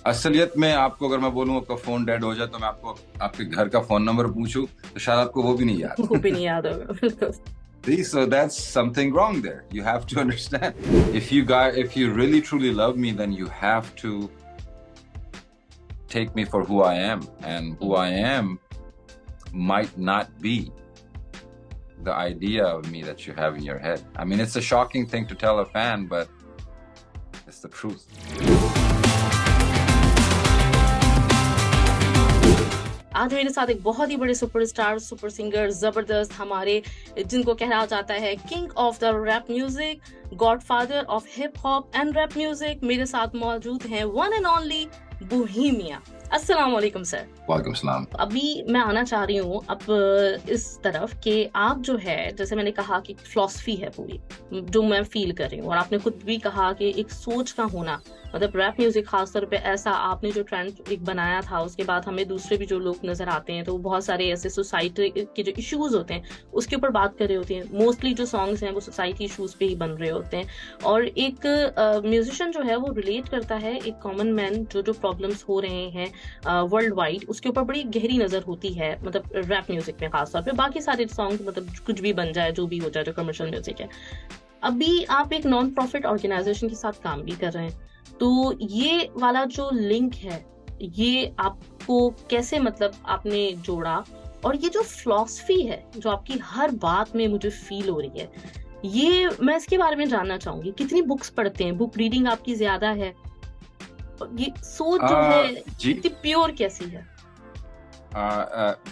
असलियत में आपको अगर मैं बोलूं आपका फोन डेड हो जाए तो मैं आपको आपके घर का फोन नंबर पूछूं तो शायद आपको वो भी नहीं याद। वो भी नहीं याद होगा बिल्कुल। See, so that's something wrong there. You have to understand. If you really truly love me, then you have to take me for who I am, and who I am might not be the idea of me that you have in your head. I mean, it's a shocking thing to tell a fan, but it's the truth. आज मेरे साथ एक बहुत ही बड़े superstar, super singer, जबरदस्त, हमारे जिनको कहा जाता है king of the rap music, godfather of hip hop and rap music, मेरे साथ मौजूद हैं वन एंड ओनली बोहेमिया। अस्सलाम वालेकुम सर। वालेकुम सलाम। अभी मैं आना चाह रही हूँ अब इस तरफ कि आप जो है, जैसे मैंने कहा कि फिलॉसफी है पूरी जो मैं फील कर रही हूँ, और आपने खुद भी कहा कि एक सोच का होना, मतलब रैप म्यूजिक खासतौर पे ऐसा आपने जो ट्रेंड एक बनाया था, उसके बाद हमें दूसरे भी जो लोग नजर आते हैं तो वो बहुत सारे ऐसे सोसाइटी के जो इश्यूज होते हैं उसके ऊपर बात कर रहे होते हैं। मोस्टली जो सॉन्ग्स हैं वो सोसाइटी इश्यूज पे ही बन रहे होते हैं, और एक म्यूजिशियन जो है वो रिलेट करता है एक कॉमन मैन जो प्रॉब्लम्स हो रहे हैं वर्ल्ड वाइड, उसके ऊपर बड़ी गहरी नजर होती है, मतलब रैप म्यूजिक में खासतौर पे। बाकी सारे सॉन्ग मतलब कुछ भी बन जाए, जो भी हो जाए, जो कमर्शियल म्यूजिक है। अभी आप एक नॉन प्रॉफिट ऑर्गेनाइजेशन के साथ काम भी कर रहे हैं, तो ये वाला जो लिंक है ये आपको कैसे, मतलब आपने जोड़ा, और ये जो फिलॉसफी है जो आपकी हर बात में मुझे फील हो रही है, ये मैं इसके बारे में जानना चाहूंगी। कितनी बुक्स पढ़ते हैं? बुक रीडिंग आपकी ज्यादा है? ये सोच जो है इतनी प्योर कैसी है?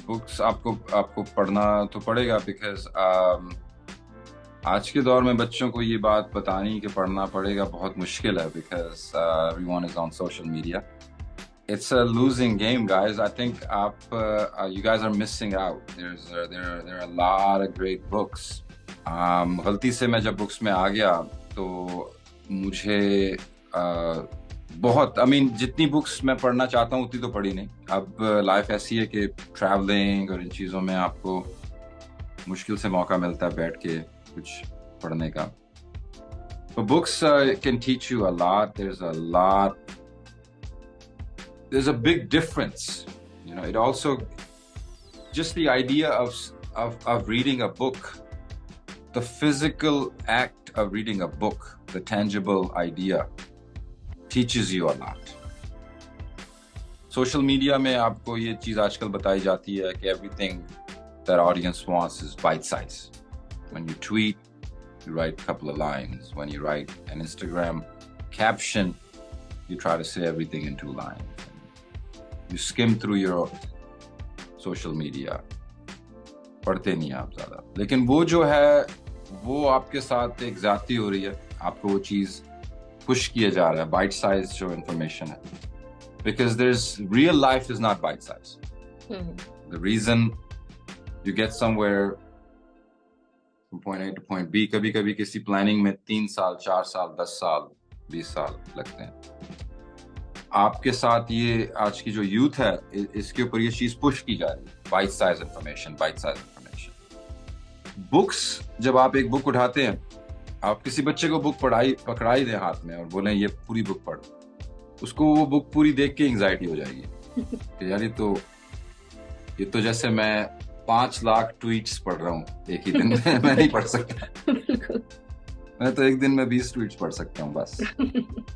बुक्स आपको पढ़ना तो पड़ेगा, बिकॉज आज के दौर में बच्चों को ये बात बतानी कि पढ़ना पड़ेगा बहुत मुश्किल है, because everyone is on social media. It's a losing game, guys. I think you guys are missing out. There are a lot of great books. गलती से मैं जब बुक्स में आ गया तो मुझे बहुत, जितनी बुक्स मैं पढ़ना चाहता हूँ उतनी तो पढ़ी नहीं। अब लाइफ ऐसी है कि ट्रैवलिंग और इन चीज़ों में आपको मुश्किल से मौका मिलता है बैठ के कुछ पढ़ने का। But books can teach you a lot. There's a big difference. You know, it also, just the idea of reading a book, the physical act of reading a book, the tangible idea, teaches you a lot. Social media में आपको ये चीज़ आजकल बताई जाती है कि everything that audience wants is bite size. When you tweet, you write a couple of lines. When you write an Instagram caption, you try to say everything in 2 lines. You skim through your social media. पढ़ते नहीं आप ज़्यादा, लेकिन वो जो है वो आपके साथ एक ज़्यादती हो रही है, आपको वो चीज़ पुश किया जा रहा है, bite size जो information है, because real life is not bite size. The reason you get somewhere from point A to point B, कभी किसी प्लानिंग में 3 साल, 4 साल, 10 साल, 20 साल लगते हैं। आपके साथ ये आज की जो यूथ है इसके ऊपर ये चीज पुश की जा रही है, बाइट साइज इंफॉर्मेशन। बुक्स, जब आप एक बुक उठाते हैं, आप किसी बच्चे को बुक पकड़ाई दें हाथ में और बोलें ये पूरी बुक पढ़, उसको वो बुक पूरी देख के एंजाइटी हो जाएगी कि यार ये तो जैसे मैं 5 लाख ट्वीट्स पढ़ रहा हूँ एक ही दिन में। मैं नहीं पढ़ सकता। मैं तो एक दिन में 20 ट्वीट्स पढ़ सकता हूँ बस।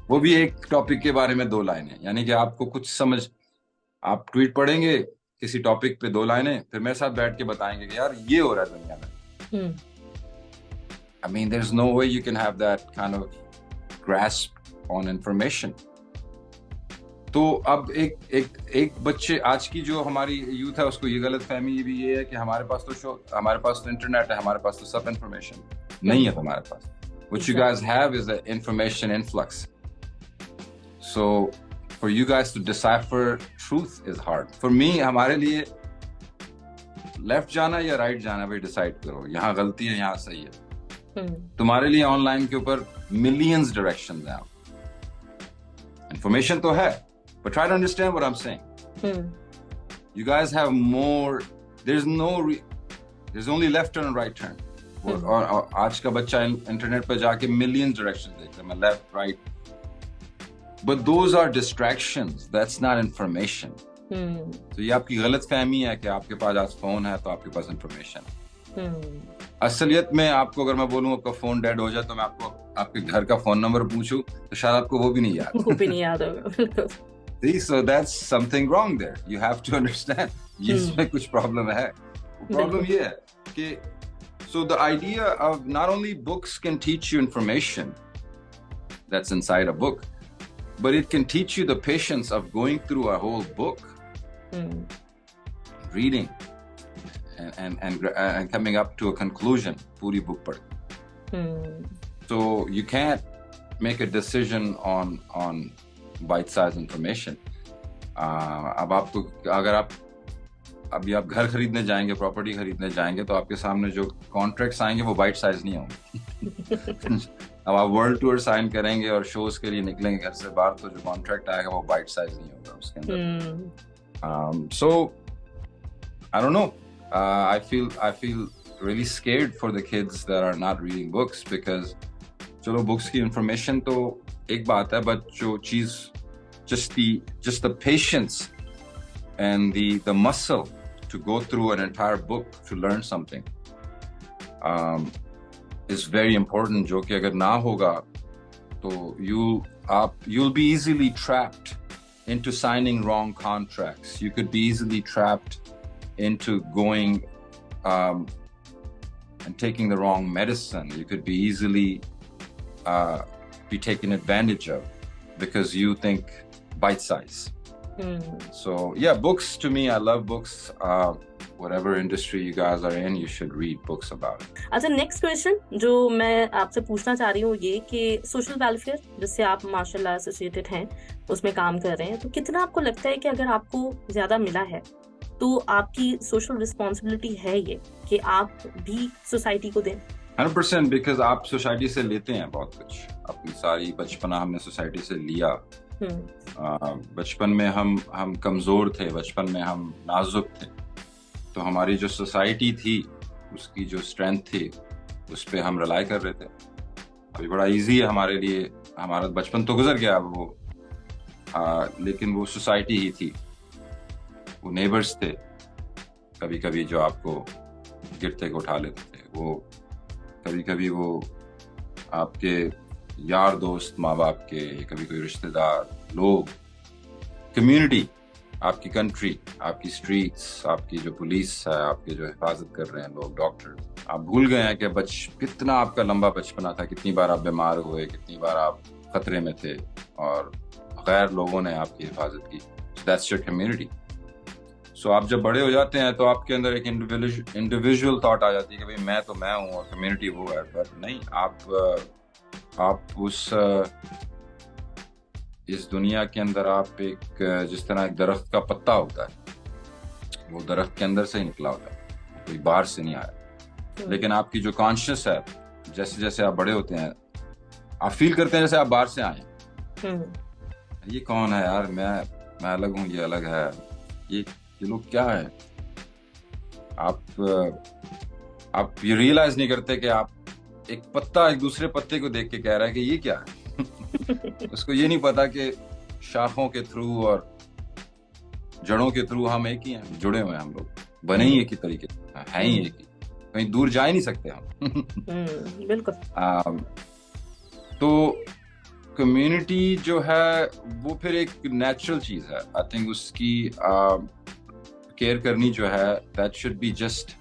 वो भी एक टॉपिक के बारे में 2 लाइनें, यानी कि आपको कुछ समझ, आप ट्वीट पढ़ेंगे किसी टॉपिक पे 2 लाइनें, फिर मेरे साथ बैठ के बताएंगे कि यार ये हो रहा है दुनिया में। I mean, there's no way you can have that kind of grasp on information. तो अब एक बच्चे, आज की जो हमारी यूथ है, उसको ये गलत फहमी भी ये है कि हमारे पास तो इंटरनेट है, हमारे पास तो सब इंफॉर्मेशन नहीं है तुम्हारे पास। What you guys have is an information influx. So for you guys to decipher truth is hard. For me, हमारे लिए लेफ्ट जाना या राइट जाना, भाई डिसाइड करो, यहाँ गलती है यहाँ सही है। तुम्हारे लिए ऑनलाइन के ऊपर मिलियंस डायरेक्शंस हैं, इंफॉर्मेशन तो है, but try to understand what I'm saying. You guys have more. There's only left turn and right turn. और आज का बच्चा इंटरनेट पर जाके मिलियंस डायरेक्शन देखता है, मैं left right. but those are distractions. That's not information. तो ये आपकी गलत फहमी है कि आपके पास आज फोन है तो आपके पास इंफॉर्मेशन। असलियत में आपको अगर मैं बोलूं आपका फोन डेड हो जाए तो मैं आपको आपके घर का फोन नंबर पूछूं तो शायद आपको वो भी नहीं याद होगा। So that's something wrong there. You have to understand. इसमें कुछ प्रॉब्लम है। प्रॉब्लम ये है कि so the idea of not only books can teach you information that's inside a book, but it can teach you the patience of going through a whole book, reading and coming up to a conclusion. पूरी book पढ़। So you can't make a decision on bite-sized information. अब आपको अगर आप अभी आप घर खरीदने जाएंगे, प्रॉपर्टी खरीदने जाएंगे तो आपके सामने जो कॉन्ट्रैक्ट्स आएंगे वो बाइट साइज नहीं होंगे। अब आप वर्ल्ड टूर साइन करेंगे और शोज के लिए निकलेंगे घर से बाहर तो जो कॉन्ट्रैक्ट आएगा वो बाइट साइज नहीं होगा उसके अंदर। So I don't know, I feel really scared for the kids that are not reading books because चलो बुक्स की इंफॉर्मेशन तो एक बात है, बट जो चीज just the patience and the muscle to go through an entire book to learn something is very important, जो कि अगर ना होगा तो you'll be easily trapped into signing wrong contracts. You could be easily trapped into going and taking the wrong medicine. You could be easily be taken advantage of because you think bite size. So yeah, books to me, I love books. Whatever industry you guys are in, you should read books about it. अच्छा, next question जो मैं आपसे पूछना चाह रही हूँ ये कि सोशल वेलफेयर जिससे आप माशाल्लाह एसोसिएटेड हैं, उसमें काम कर रहे हैं, तो कितना आपको लगता है कि अगर आपको ज्यादा मिला है तो आपकी सोशल रिस्पॉन्सिबिलिटी है ये कि आप भी सोसाइटी को दें? 100%, बिकॉज आप सोसाइटी से लेते हैं बहुत कुछ। अपनी सारी बचपना हमने सोसाइटी से लिया। बचपन में हम कमजोर थे, बचपन में हम नाजुक थे, तो हमारी जो सोसाइटी थी उसकी जो स्ट्रेंथ थी उस पे हम रिलाई कर रहे थे। अभी बड़ा इजी है हमारे लिए, हमारा बचपन तो गुजर गया अब वो, लेकिन वो सोसाइटी ही थी, वो नेबर्स थे, कभी कभी जो आपको गिरते को उठा लेते थे, वो कभी कभी वो आपके यार दोस्त, माँ बाप के, कभी कोई रिश्तेदार, लोग, कम्युनिटी, आपकी कंट्री, आपकी स्ट्रीट्स, आपकी जो पुलिस है, आपके जो हिफाजत कर रहे हैं लोग, डॉक्टर। आप भूल गए हैं कि कितना आपका लंबा बचपना था, कितनी बार आप बीमार हुए, कितनी बार आप खतरे में थे और गैर लोगों ने आपकी हिफाजत की। That's your community. सो आप जब बड़े हो जाते हैं तो आपके अंदर एक इंडिविजुअल थॉट आ जाती है कि भाई मैं तो मैं हूँ और कम्युनिटी वो है, बट नहीं, आप उस इस दुनिया के अंदर आप एक जिस तरह एक दरख्त का पत्ता होता है, वो दरख्त के अंदर से ही निकला होता है, कोई बाहर से नहीं आया। लेकिन आपकी जो कॉन्शियस है, जैसे जैसे आप बड़े होते हैं आप फील करते हैं जैसे आप बाहर से आए। ये कौन है यार, मैं अलग हूँ, ये अलग है, ये लोग क्या है। आप ये रियलाइज नहीं करते कि आप एक पत्ता एक दूसरे पत्ते को देख के कह रहा है कि ये क्या है। उसको ये नहीं पता कि शाखों के थ्रू और जड़ों के थ्रू हम एक ही हैं, जुड़े हुए हैं, हम लोग बने ही एक ही तरीके हैं ही एक ही, कहीं दूर जा ही नहीं सकते हम। बिल्कुल। तो कम्युनिटी जो है वो फिर एक नेचुरल चीज है। आई थिंक उसकी केयर करनी जो है, that should be just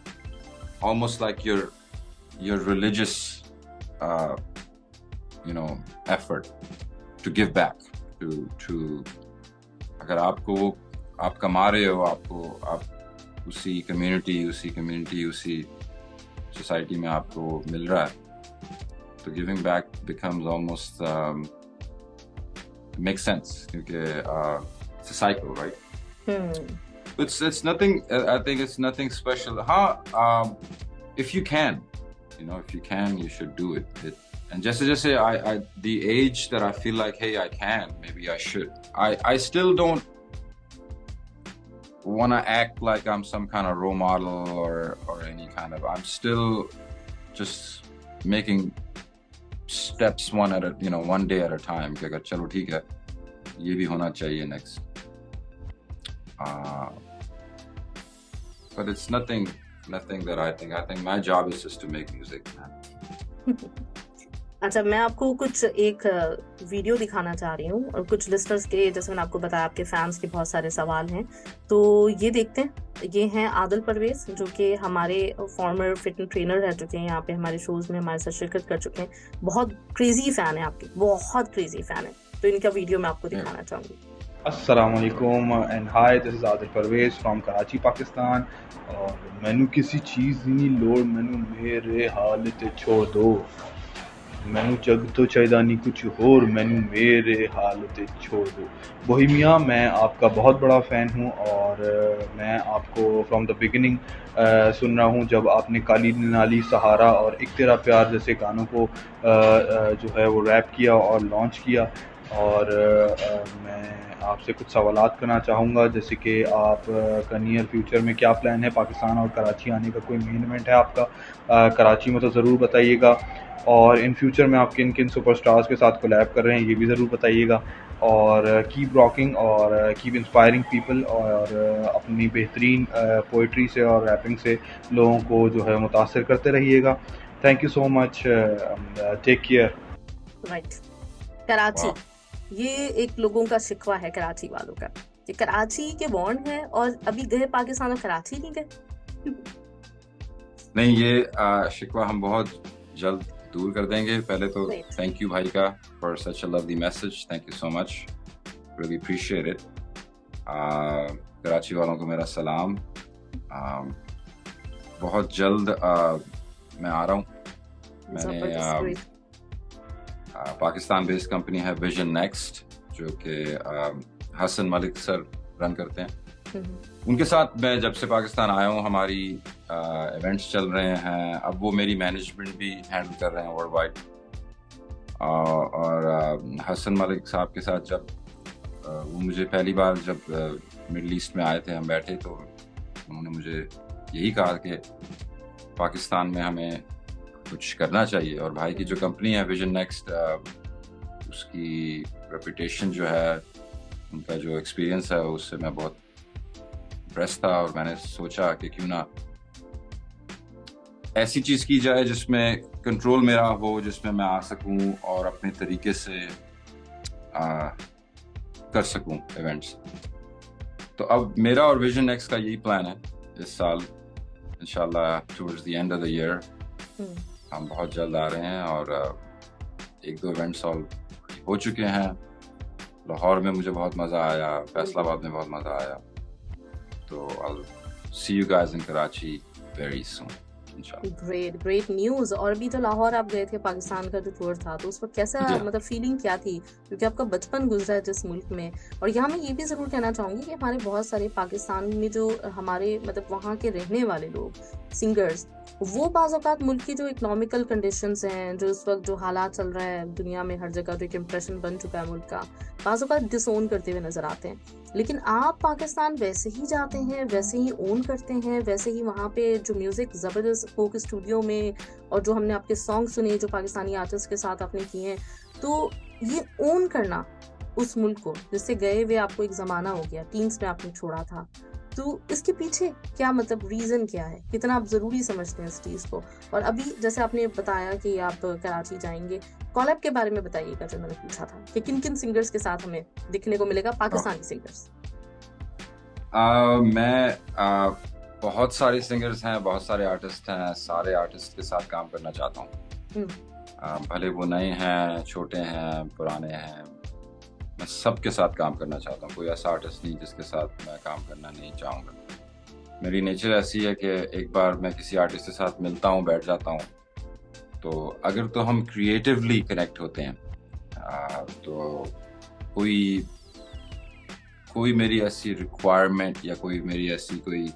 almost like your religious effort to give back to अगर आपको आप कमा रहे हो, आप उसी कम्युनिटी उसी सोसाइटी में आपको मिल रहा है, तो giving back becomes almost makes sense क्योंकि it's a cycle, right? It's nothing, I think it's nothing special. If you can, you should do it. And just the age that I feel like, hey, I can, maybe I should. I still don't want to act like I'm some kind of role model or any kind of. I'm still just making steps one day at a time. कि अगर चलो ठीक है, ये भी होना चाहिए next. But it's nothing that I think my job is just to make music, man. अच्छा, मैं आपको कुछ एक वीडियो दिखाना चाह रही हूँ, और कुछ लिस्टर्स के, जैसे मैंने आपको बताया, आपके फैंस के बहुत सारे सवाल हैं, तो ये देखते हैं. ये हैं आदिल परवेज, जो कि हमारे फॉर्मर फिटनेस ट्रेनर रह चुके हैं, यहाँ पे हमारे शोज में हमारे साथ शिरकत कर चुके हैं. बहुत क्रेजी फैन है आपके, बहुत क्रेजी फैन है. तो इनका वीडियो मैं आपको दिखाना चाहूंगी. अस्सलाम वालेकुम and hi, this is Adil Parvez from Karachi, Pakistan. और मैनू किसी चीज़ की नहीं लोड़, मैनू मेरे हाल ते छोड़ दो. मैनू जग तो चाहिदा नहीं कुछ होर, मैनू मेरे हाल ते छोड़ दो. बोहेमिया, मैं आपका बहुत बड़ा फ़ैन हूँ और मैं आपको फ्रॉम द बिगिनिंग सुन रहा हूँ. जब आपने काली नाली, सहारा और एक तेरा प्यार जैसे गानों को जो है वो रैप किया और लॉन्च किया. और मैं आपसे कुछ सवालात करना चाहूँगा, जैसे कि आप का नियर फ्यूचर में क्या प्लान है. पाकिस्तान और कराची आने का कोई मेन इवेंट है आपका? कराची में तो ज़रूर बताइएगा. और इन फ्यूचर में आप किन किन सुपरस्टार्स के साथ कोलैब कर रहे हैं, ये भी ज़रूर बताइएगा. और कीप रॉकिंग और कीप इंस्पायरिंग पीपल, और अपनी बेहतरीन पोइट्री से और रैपिंग से लोगों को जो है मुतासर करते रहिएगा. Thank you so much, take care. Right. Karachi, ये एक लोगों का शिकवा है कराची वालों का, कि कराची के बॉन्ड है और अभी गए पाकिस्तान और कराची नहीं गए. नहीं, ये शिकवा हम बहुत जल्द दूर कर देंगे. पहले तो थैंक यू भाई का for such a lovely message. Thank you so much, really appreciate it. Karachi वालों को मेरा सलाम. बहुत जल्द मैं आ रहा हूँ. मैंने पाकिस्तान बेस्ड कंपनी है विजन नेक्स्ट, जो कि हसन मलिक सर रन करते हैं. उनके साथ मैं जब से पाकिस्तान आया हूँ, हमारी इवेंट्स चल रहे हैं. अब वो मेरी मैनेजमेंट भी हैंडल कर रहे हैं वर्ल्ड वाइड. और हसन मलिक साहब के साथ जब वो मुझे पहली बार जब मिडल ईस्ट में आए थे, हम बैठे, तो उन्होंने मुझे यही कहा कि पाकिस्तान में हमें कुछ करना चाहिए. और भाई की जो कंपनी है विजन नेक्स्ट, उसकी रेपुटेशन जो है, उनका जो एक्सपीरियंस है, उससे मैं बहुत इम्प्रेस था. और मैंने सोचा कि क्यों ना ऐसी चीज़ की जाए जिसमें कंट्रोल मेरा हो, जिसमें मैं आ सकूं और अपने तरीके से कर सकूं इवेंट्स. तो अब मेरा और विजन नेक्स्ट का यही प्लान है इस साल, इंशाल्लाह towards the end of the year हम बहुत जल्द आ रहे हैं. और 1-2 इवेंट्स ऑल हो चुके हैं. लाहौर में मुझे बहुत मज़ा आया, फैसलाबाद में बहुत मज़ा आया. तो I'll see you guys in Karachi very soon. Great news. और अभी तो लाहौर आप गए थे, पाकिस्तान का जो टूर था, तो उस वक्त कैसा, मतलब फीलिंग क्या थी, क्योंकि आपका बचपन गुजरा है जिस मुल्क में. और यहाँ मैं ये भी ज़रूर कहना चाहूँगी कि हमारे बहुत सारे पाकिस्तान में जो हमारे मतलब वहाँ के रहने वाले लोग, सिंगर्स, वो बाज़ औक़ात मुल्क की जो इकोनॉमिकल कंडीशंस हैं, जो इस वक्त जो हालात चल रहा है दुनिया में, हर जगह जो एक इम्प्रेशन बन चुका है मुल्क का, बाज़ औक़ात डिसोन करते हुए नज़र आते हैं. लेकिन आप पाकिस्तान वैसे ही जाते हैं, वैसे ही ओन करते हैं, वैसे ही वहाँ पे जो म्यूज़िक ज़बरदस्त फोक स्टूडियो में, और जो हमने आपके सॉन्ग सुने जो पाकिस्तानी आर्टिस्ट के साथ आपने किए हैं, तो ये ओन करना उस मुल्क को, जिससे गए हुए आपको एक ज़माना हो गया, टीन्स में आपने छोड़ा था, तो इसके पीछे क्या मतलब रीज़न क्या है, कितना आप ज़रूरी समझते हैं इस चीज़ को. और अभी जैसे आपने बताया कि आप कराची जाएंगे, कॉलैब के बारे में बताइएगा जो मैंने पूछा था, कि किन किन सिंगर्स के साथ हमें दिखने को मिलेगा, पाकिस्तानी सिंगर्स. मैं बहुत सारे सिंगर्स हैं, बहुत सारे आर्टिस्ट हैं. सारे आर्टिस्ट के साथ काम करना चाहता हूँ, भले वो नए हैं, छोटे हैं, पुराने हैं. मैं सबके साथ काम करना चाहता हूँ. कोई ऐसा आर्टिस्ट नहीं जिसके साथ मैं काम करना नहीं चाहूँगा. मेरी नेचर ऐसी है कि एक बार मैं किसी आर्टिस्ट के साथ मिलता हूँ, बैठ जाता हूँ, तो अगर तो हम क्रिएटिवली कनेक्ट होते हैं, तो कोई मेरी ऐसी रिक्वायरमेंट या कोई मेरी ऐसी कोई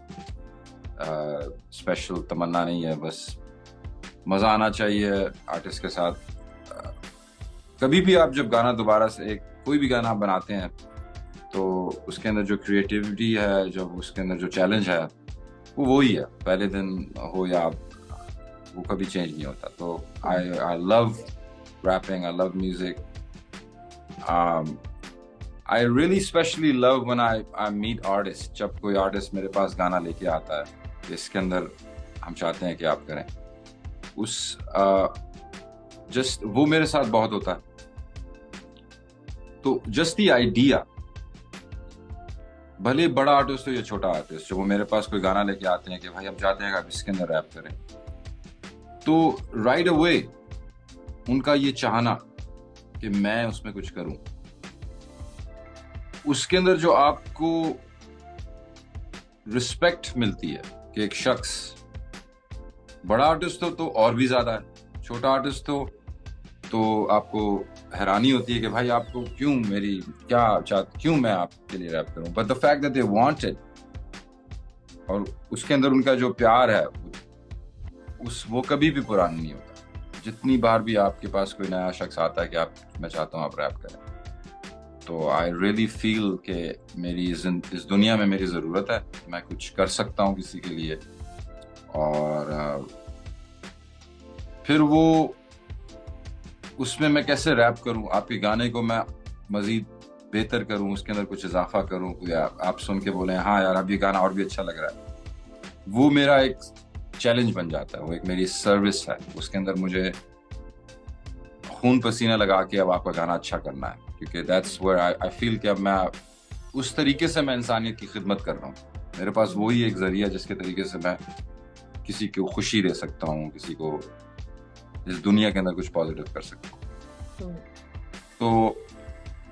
स्पेशल तमन्ना नहीं है. बस मज़ा आना चाहिए आर्टिस्ट के साथ. कभी भी आप जब गाना दोबारा से कोई भी गाना आप बनाते हैं, तो उसके अंदर जो क्रिएटिविटी है, जो उसके अंदर जो चैलेंज है, वो वही है. पहले दिन हो या वो कभी चेंज नहीं होता. तो I love rapping, I love music. I really especially love when I meet artists. जब कोई artist मेरे पास गाना लेके आता है इसके अंदर हम चाहते हैं कि आप करें उस just वो मेरे साथ बहुत होता है तो just the idea भले बड़ा आर्टिस्ट हो या छोटा आर्टिस्ट जब वो मेरे पास कोई गाना लेके आते हैं कि भाई हम चाहते हैं कि आप इसके अंदर रैप करें तो राइट अवे उनका ये चाहना कि मैं उसमें कुछ करूं उसके अंदर जो आपको रिस्पेक्ट मिलती है कि एक शख्स बड़ा आर्टिस्ट हो तो और भी ज्यादा है छोटा आर्टिस्ट हो तो आपको हैरानी होती है कि भाई आपको क्यों क्यों मैं आपके लिए रैप करूं but the fact that they want it और उसके अंदर उनका जो प्यार है वो कभी भी पुराना नहीं होता जितनी बार भी आपके पास कोई नया शख्स आता है कि मैं चाहता हूं आप रैप करें तो आई रियली फील कि मेरी इस दुनिया में मेरी ज़रूरत है मैं कुछ कर सकता हूँ किसी के लिए और फिर वो उसमें मैं कैसे रैप करूँ आपके गाने को मैं मज़ीद बेहतर करूँ उसके अंदर कुछ इजाफा करूँ या आप सुन के बोलें हाँ यार अब ये गाना और भी अच्छा लग रहा है वो मेरा एक चैलेंज बन जाता है वो एक मेरी सर्विस है उसके अंदर मुझे खून पसीना लगा के अब आपका गाना अच्छा करना है क्योंकि दैट्स वेयर आई फील कि अब मैं उस तरीके से मैं इंसानियत की खिदमत कर रहा हूँ मेरे पास वही एक जरिया जिसके तरीके से मैं किसी को खुशी दे सकता हूँ किसी को इस दुनिया के अंदर कुछ पॉजिटिव कर सकता हूँ तो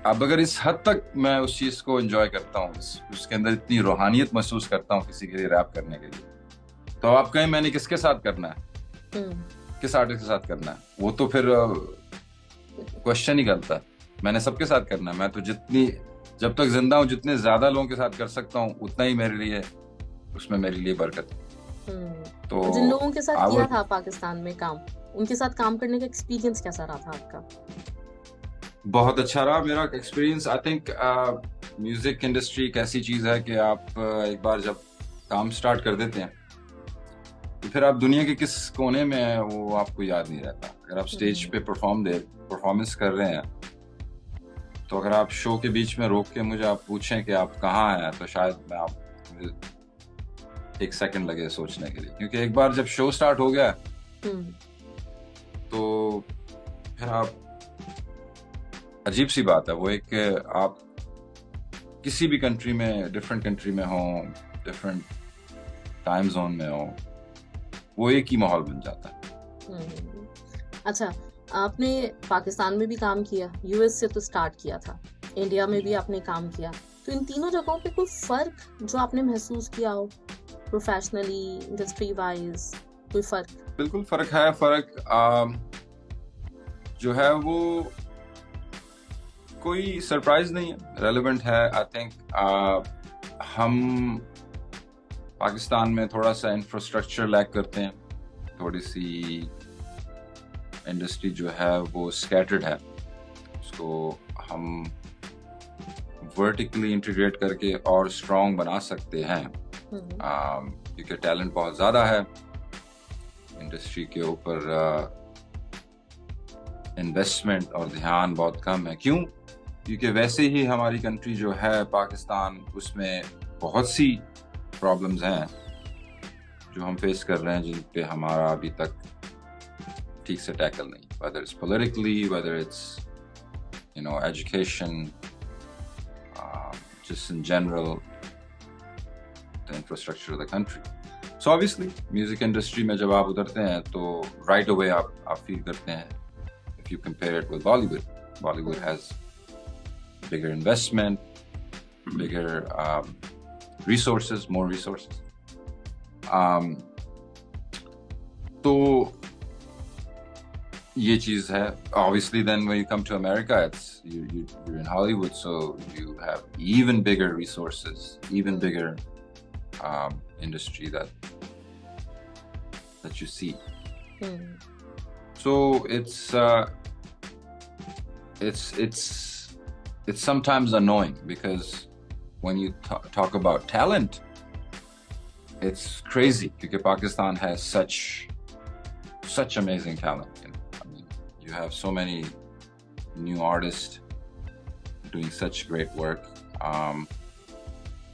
अब अगर इस हद तक मैं उस चीज़ को एंजॉय करता हूँ उसके अंदर इतनी रूहानियत महसूस करता हूँ किसी के लिए रैप करने के लिए तो आप कहें मैंने किसके साथ करना है किस आर्टिस्ट के साथ करना है वो तो फिर क्वेश्चन ही करता मैंने सबके साथ करना है मैं तो जब तक जिंदा हूँ जितने ज्यादा लोगों के साथ कर सकता हूँ उतना ही मेरे लिए उसमें मेरे लिए बरकत तो जिन लोगों के साथ किया था पाकिस्तान में काम उनके साथ काम करने का एक्सपीरियंस कैसा रहा था आपका बहुत अच्छा रहा मेरा experience I think music industry एक ऐसी चीज है कि आप एक बार जब काम स्टार्ट कर देते हैं तो फिर आप दुनिया के किस कोने में हैं वो आपको याद नहीं रहता अगर आप स्टेज पे परफॉर्मेंस कर रहे हैं तो अगर आप शो के बीच में रोक के मुझे आप पूछें कि आप कहाँ हैं तो शायद मुझे एक सेकंड लगे सोचने के लिए क्योंकि एक बार जब शो स्टार्ट हो गया तो फिर आप अजीब सी बात है वो एक आप किसी भी कंट्री में डिफरेंट कंट्री में हो डिफरेंट टाइम जोन में हो वो एक ही माहौल बन जाता है अच्छा आपने पाकिस्तान में भी काम किया यूएस से तो स्टार्ट किया था इंडिया में भी आपने काम किया तो इन तीनों जगहों पे कोई फर्क जो आपने महसूस किया हो प्रोफेशनली इंडस्ट्री वाइज कोई फर्क बिल्कुल फर्क है जो है वो कोई सरप्राइज नहीं है रेलेवेंट है आई थिंक हम पाकिस्तान में थोड़ा सा इंफ्रास्ट्रक्चर लैक करते हैं थोड़ी सी इंडस्ट्री जो है वो स्कैटर्ड है उसको हम वर्टिकली इंटीग्रेट करके और स्ट्रॉन्ग बना सकते हैं क्योंकि टैलेंट बहुत ज़्यादा है इंडस्ट्री के ऊपर इन्वेस्टमेंट और ध्यान बहुत कम है क्यों क्योंकि वैसे ही हमारी कंट्री जो है पाकिस्तान उसमें बहुत सी प्रॉब्लम्स हैं जो हम फेस कर रहे हैं जिन पे हमारा अभी तक ठीक से टैकल नहीं whether it's politically whether it's education just in general the infrastructure of the country so obviously music industry में जब आप उतरते हैं तो right away आप feel करते हैं if you compare it with Bollywood has bigger investment bigger more resources तो ये चीज है obviously then when you come to America you're in Hollywood so you have even bigger resources even bigger industry that you see so it's sometimes annoying because when you talk about talent it's crazy because Pakistan has such amazing talent you have so many new artists doing such great work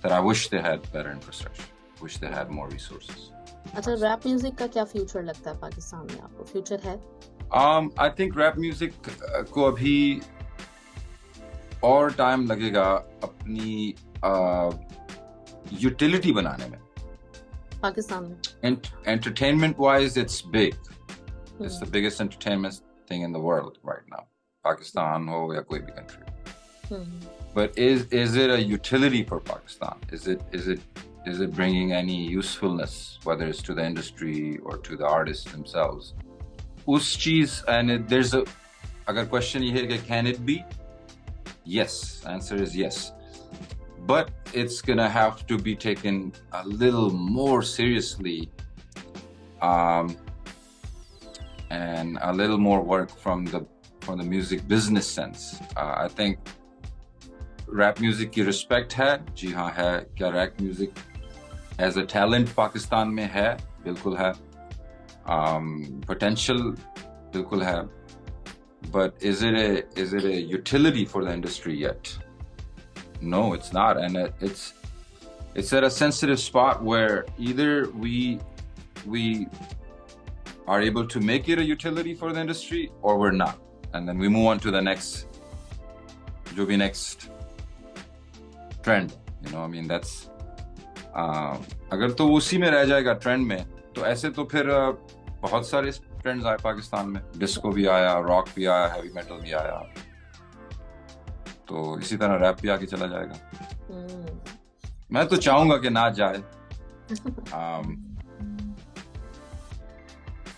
that I wish they had better infrastructure, wish they had more resources. अच्छा, rap music का क्या future लगता है पाकिस्तान में? आपको future है? I think rap music को अभी और टाइम लगेगा अपनी यूटिलिटी बनाने में. पाकिस्तान में entertainment wise, it's big. It's the biggest entertainment thing in the world right now. Pakistan ho ya koi bhi country. But is it a utility for Pakistan? Is it bringing any usefulness, whether it's to the industry or to the artists themselves? Us cheez, and there's a agar question ye hai ki can it be? Yes, answer is yes. But it's gonna have to be taken a little more seriously, and a little more work from the music business sense. I think rap music की respect है, जी हाँ है. क्या rap music as a talent Pakistan में है? बिल्कुल है. Potential बिल्कुल है. But is it a utility for the industry yet? No, it's not, and it's at a sensitive spot where either we are able to make it a utility for the industry or we're not, and then we move on to the next trend. You know, I mean, that's अगर तो उसी में रह जाएगा trend में, तो ऐसे तो फिर बहुत सारे ट्रेंड्स आए पाकिस्तान में. डिस्को भी आया, रॉक भी आया, हैवी मेटल भी आया, तो इसी तरह रैप भी आगे चला जाएगा. मैं तो चाहूंगा कि ना जाए.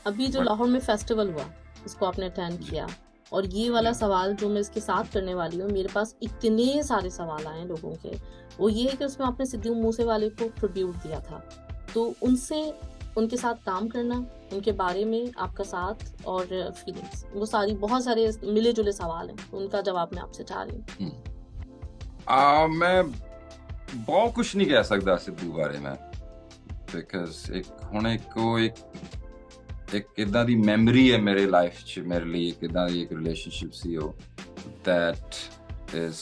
अभी जो लाहौर में फेस्टिवल हुआ, इसको आपने अटेंड किया, और ये वाला सवाल जो मैं इसके साथ करने वाली हूँ, मेरे पास इतने सारे सवाल आए लोगों के, वो ये है कि उसमें आपने सिद्धू मूसेवाले को ट्रिब्यूट दिया था, तो उनके साथ काम करना, उनके बारे में आपका साथ और फीलिंग्स, वो सारी बहुत सारे मिले जुले सवाल हैं, उनका जवाब मैं आपसे चाह रही हूँ. मैं बहुत कुछ नहीं कह सकता सिद्धू बारे में, बिकॉज एक इदां दी मेमोरी है मेरे लाइफ च, मेरे लिए एक इदां दी एक रिलेशनशिप सी हो that is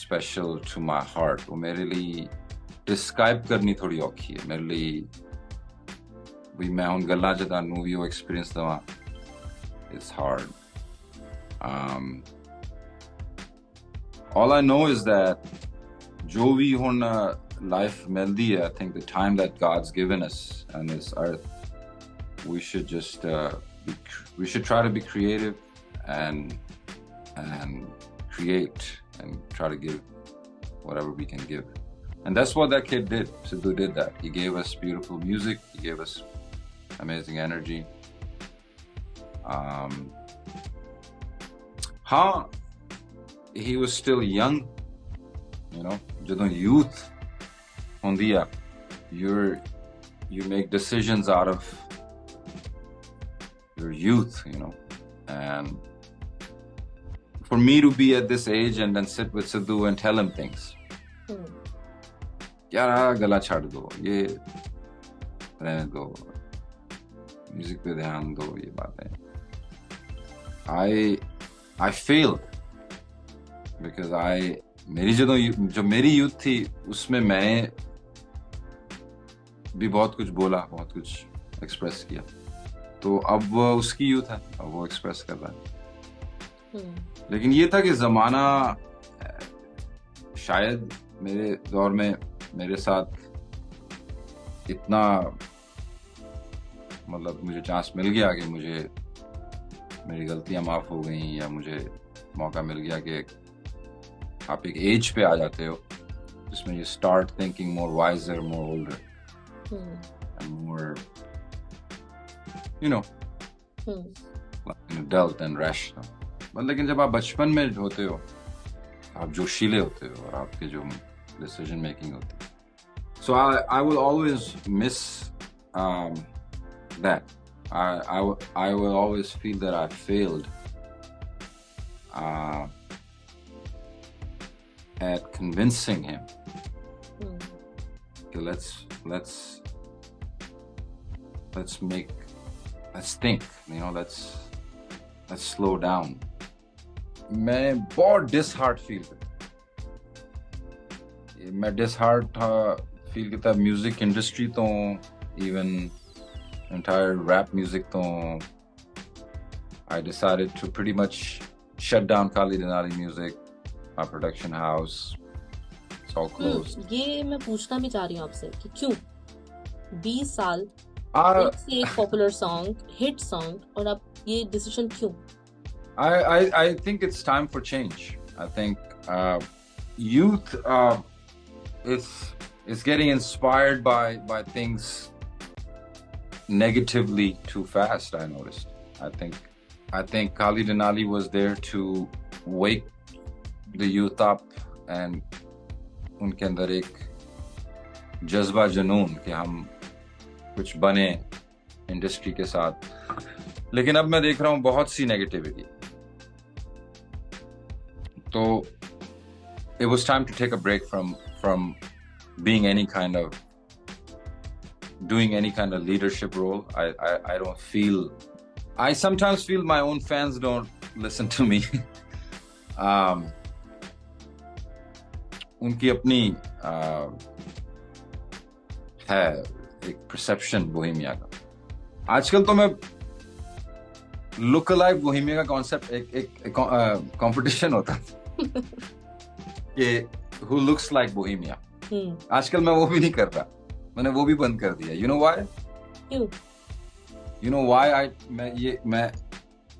special to my heart. वो मेरे लिए डिस्क्राइब करनी थोड़ी औखी है मेरे लिए. भी मैं हुण गल्लां च तुहानूं भी वो एक्सपीरियंस दवां, it's hard. All I know is that जो भी हुण लाइफ मिलदी है, I think the time that God's given us on this earth, we should just we should try to be creative and create and try to give whatever we can give. And that's what that kid did. Sidhu did that. He gave us beautiful music. He gave us amazing energy. He was still young, you know. ਜਦੋਂ youth ਹੁੰਦੀ ਆ, you make decisions out of your youth, you know. And for me to be at this age and then sit with Sidhu and tell him things, यार गला छाड़ दो, ये रहने दो, म्यूजिक पे ध्यान दो, ये बातें, I failed because जो मेरी यूथ थी उसमें मैं भी बहुत कुछ बोला, बहुत कुछ एक्सप्रेस किया, तो अब वो उसकी यूथ है, अब वो एक्सप्रेस कर रहा है. लेकिन ये था कि जमाना शायद मेरे दौर में मेरे साथ इतना, मतलब मुझे चांस मिल गया कि मुझे मेरी गलतियां माफ हो गई, या मुझे मौका मिल गया कि आप एक एज पे आ जाते हो जिसमें you start thinking more wiser, more older, and more, you know, like an adult and rational. but लेकिन जब आप बचपन में होते हो, आप जोशीले होते हो और आपके जो decision making होती है, so I will always miss that. I will always feel that I failed at convincing him. Okay, let's think, you know, let's slow down मैं बहुत डिसहार्ट फील करता, मैं डिसहार्ट फील करता म्यूजिक इंडस्ट्री तो, इवन entire rap music तो I decided to pretty much shut down Qatar-American music, my production house, it's all closed. ये मैं पूछना भी चाह रही हूँ आपसे कि क्यों 20 साल Uh, एक से एक पॉपुलर सॉन्ग, हिट सॉन्ग, और अब ये डिसीजन क्यों? I think it's time for change. I think youth is getting inspired by things negatively too fast. I noticed. I think Khalid and Ali was there to wake the youth up and उनके अंदर एक जज्बा जुनून कि हम कुछ बने industry के साथ, लेकिन अब मैं देख रहा हूँ बहुत सी नेगेटिविटी, तो it was time to take a break from being doing any kind of leadership role. I don't feel, I sometimes feel my own fans don't listen to me. उनकी अपनी है एक परसेप्शन बोहेमिया का। आजकल तो मैं look alike Bohemia का concept एक कंपटीशन होता है कि who looks like बोहेमिया। आजकल मैं वो भी नहीं कर रहा, मैंने वो भी बंद कर दिया। You know why? क्यों? You know why मैं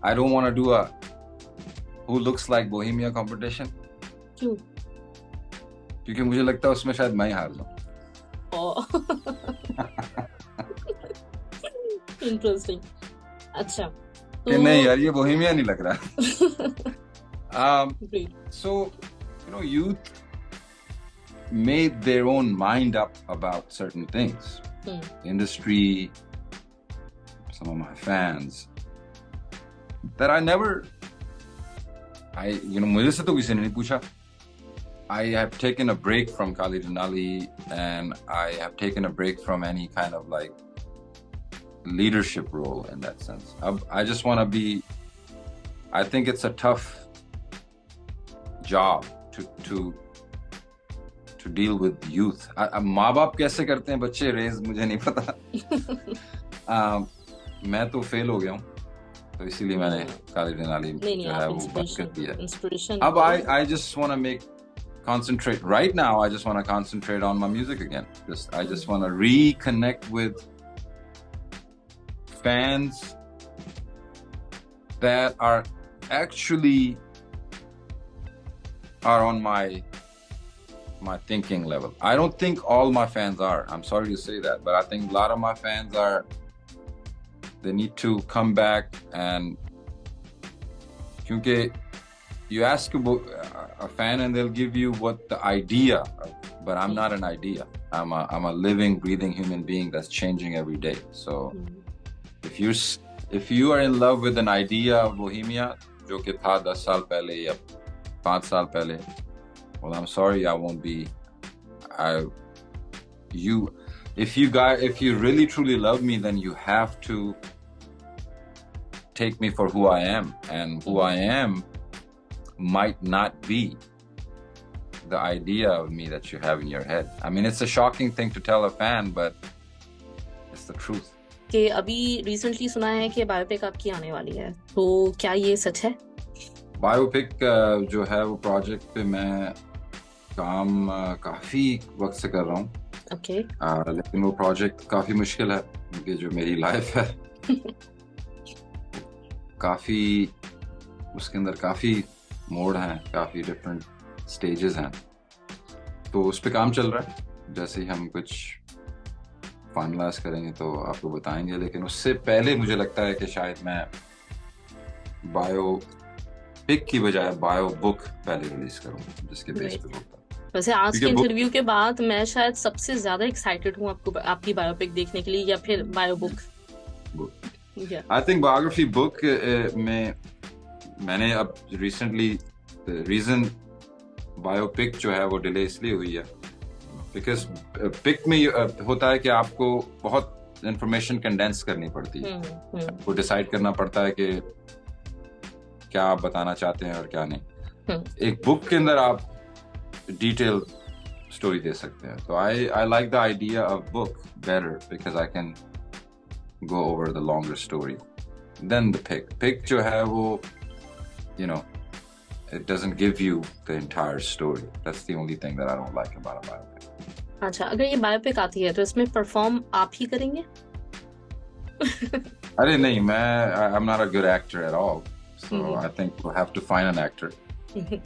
I don't want to do a who looks like Bohemia competition? क्यों? क्योंकि मुझे लगता है उसमें शायद मैं ही हार जाऊं। इंटरेस्टिंग। अच्छा तो नहीं यार, ये बोहेमिया नहीं लग रहा। So you know, youth made their own mind up about certain things. Industry, some of my fans that I never, मुझे से तो किसी ने नहीं पूछा। I have taken a break from Khalid and Ali, and I have taken a break from any kind of like leadership role in that sense. I just want to be, I think it's a tough job to deal with youth. माँ बाप कैसे करते हैं बच्चे raise मुझे नहीं पता। मैं तो फेल हो गया हूँ, तो इसीलिए मैंने Khalid and Ali जो है वो बंद कर दिया। अब I just want to concentrate right now. I just want to concentrate on my music again. I just want to reconnect with fans that are actually on my thinking level. I don't think all my fans are. I'm sorry to say that, but I think a lot of my fans are. They need to come back, and because you ask a fan and they'll give you what the idea, but I'm not an idea. I'm a living, breathing human being that's changing every day. So if you are in love with an idea of Bohemia, जो कि था 10 साल पहले या 5 साल पहले, well, I'm sorry, I won't be. If you really truly love me, then you have to take me for who I am, and who I am might not be the idea of me that you have in your head. I mean, it's a shocking thing to tell a fan, but it's the truth. कि अभी recently सुना है कि biopic आपकी आने वाली है, तो क्या ये सच है? बायोपिक जो है वो प्रोजेक्ट पे मैं काम काफी वक्त से कर रहा हूँ। Okay. लेकिन वो प्रोजेक्ट काफी मुश्किल है, क्योंकि जो मेरी लाइफ है काफी, उसके अंदर काफी मोड़ हैं, काफी डिफरेंट स्टेजेस हैं, तो उस पे काम चल रहा है। जैसे ही हम कुछ फाइनलाइज करेंगे तो आपको बताएंगे, लेकिन उससे पहले मुझे लगता है कि शायद मैं बायोपिक की बजाय बायो बुक पहले रिलीज करूँ, जिसके बेस पे होता। वैसे आज के इंटरव्यू के बाद मैं शायद सबसे ज्यादा एक्साइटेड हूँ आपकी बायोपिक देखने के लिए, या फिर bio book. I think biography book में मैंने अब रिसेंटली रीजन बायोपिक जो है वो डिले इसलिए हुई है बिकॉज पिक में होता है कि आपको बहुत इंफॉर्मेशन कंडेंस करनी पड़ती है। आपको डिसाइड करना पड़ता है कि क्या आप बताना चाहते हैं और क्या नहीं। एक बुक के अंदर आप डिटेल स्टोरी दे सकते हैं। तो I like the idea of book better because I can go over the longer story then the pic जो है वो you know it doesn't give you the entire story. That's the only thing that I don't like about a biopic. अच्छा, अगर ये biopic आती है तो इसमें परफॉर्म आप ही करेंगे? अरे नहीं, I'm not a good actor at all, so I think we'll have to find an actor.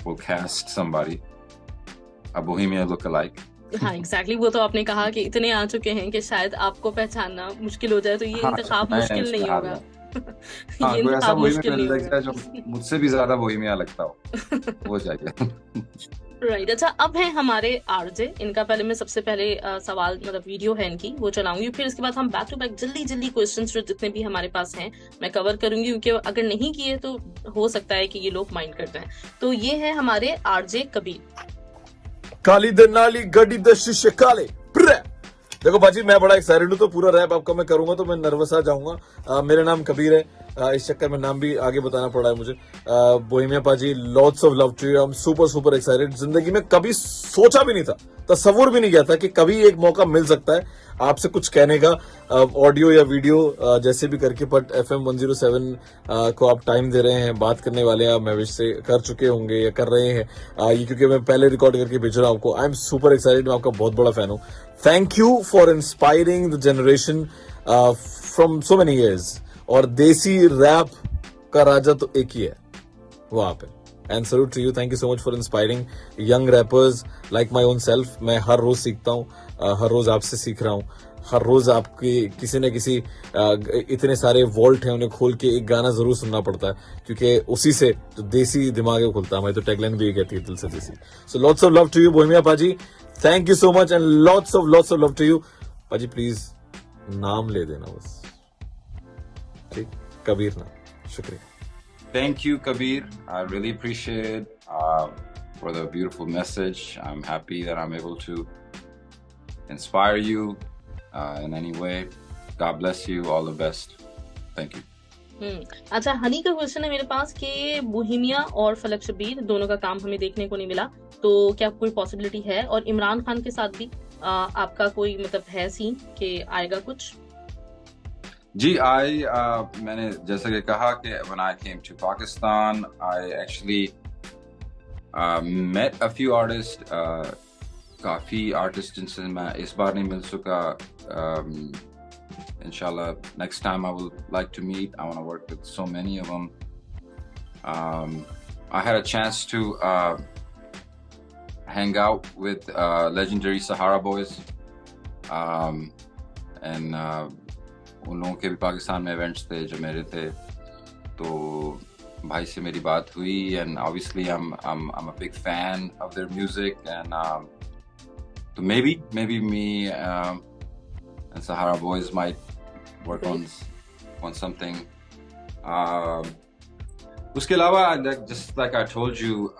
We'll cast somebody, a Bohemia look-alike. हाँ, एग्जैक्टली वो तो आपने कहा कि इतने आ चुके हैं कि शायद आपको पहचानना मुश्किल हो जाए, तो ये इंतखाब मुश्किल नहीं होगा। हाँ, कोई ऐसा बोहेमिया मिल जाएगा जो मुझसे भी ज्यादा बोहेमिया लगता हो, हो जाएगा। राइट, अच्छा अब है हमारे आरजे। इनका पहले मैं सबसे पहले सवाल मतलब वीडियो है इनकी वो चलाऊंगी, फिर इसके बाद हम बैक टू बैक जल्दी क्वेश्चंस जो जितने भी हमारे पास हैं मैं कवर करूंगी, क्योंकि अगर नहीं किए तो हो सकता है कि ये लोग माइंड करते हैं। तो ये है हमारे आरजे कबीर। काली द नाली गड्डी द शीशे काले। देखो बाजी, मैं बड़ा एक्साइटेड हूँ, तो पूरा रैप आपका मैं करूंगा तो मैं नर्वस आ जाऊंगा। मेरा नाम कबीर है, इस चक्कर में नाम भी आगे बताना पड़ा है मुझे। Bohemia paaji, lots of love to you. I am super excited. जिंदगी में कभी सोचा भी नहीं था, तस्वुर भी नहीं किया था कि कभी एक मौका मिल सकता है आपसे कुछ कहने का, ऑडियो या वीडियो जैसे भी करके। बट FM 107 को आप टाइम दे रहे हैं, बात करने वाले हैं, आप महविश से कर चुके होंगे या कर रहे हैं ये, क्योंकि मैं पहले रिकॉर्ड करके भेज रहा हूँ आपको। आई एम सुपर एक्साइटेड, मैं आपका बहुत बड़ा फैन हूँ। Thank you for inspiring the generation from so many years. और देसी रैप का राजा तो एक ही है, वो आप है। And salute to you, thank you so much for inspiring young rappers like my own self. मैं हर रोज सीखता हूँ, हर रोज आपसे सीख रहा हूँ, हर रोज आपकी किसी न किसी इतने सारे वॉल्ट हैं, उन्हें खोल के एक गाना जरूर सुनना पड़ता है, क्योंकि उसी से जो देसी दिमाग है खुलता है। हमारी तो टैगलाइन भी ये कहती है, दिल से देसी। So lots of love to you Bohemia पाजी, thank you so much and lots of love to you पाजी। प्लीज नाम ले देना बस, ठीक? कबीर नाम। शुक्रिया। Thank you, Kabir. I really appreciate for the beautiful message. I'm happy that I'm able to inspire you in any way. God bless you. All the best. Thank you. अच्छा, हनी का क्वेश्चन है मेरे पास कि बोहेमिया और फलक शबीर दोनों का काम हमें देखने को नहीं मिला, तो क्या कोई पॉसिबिलिटी है? और इमरान खान के साथ भी आपका कोई मतलब है सीन कि आएगा कुछ? जी, मैंने जैसा कि कहा कि when I came to Pakistan, I actually met a few artists, काफी आर्टिस्ट जिनसे मैं इस बार नहीं मिल सका। Inshallah, next time I would like to meet. I want to work with so many of them. I had a chance to hang out with legendary Sahara Boys, and उन लोगों के भी पाकिस्तान में इवेंट्स थे जो मेरे थे, तो भाई से मेरी बात हुई। And obviously I'm a big fan of their music, and so maybe me and Sahara Boys might work on something. उसके अलावा, just like I told you,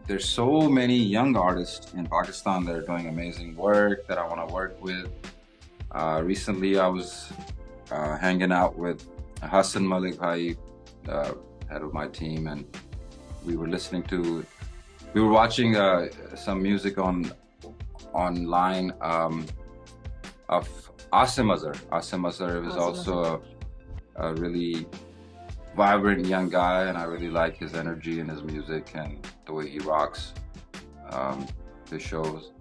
there's so many young artists in Pakistan that are doing amazing work that I want to work with. Recently I was hanging out with Hassan Malik bhai, head of my team, and we were watching some music online of Asim Azhar. Asim Azhar is also a really vibrant young guy, and I really like his energy and his music and the way he rocks his shows.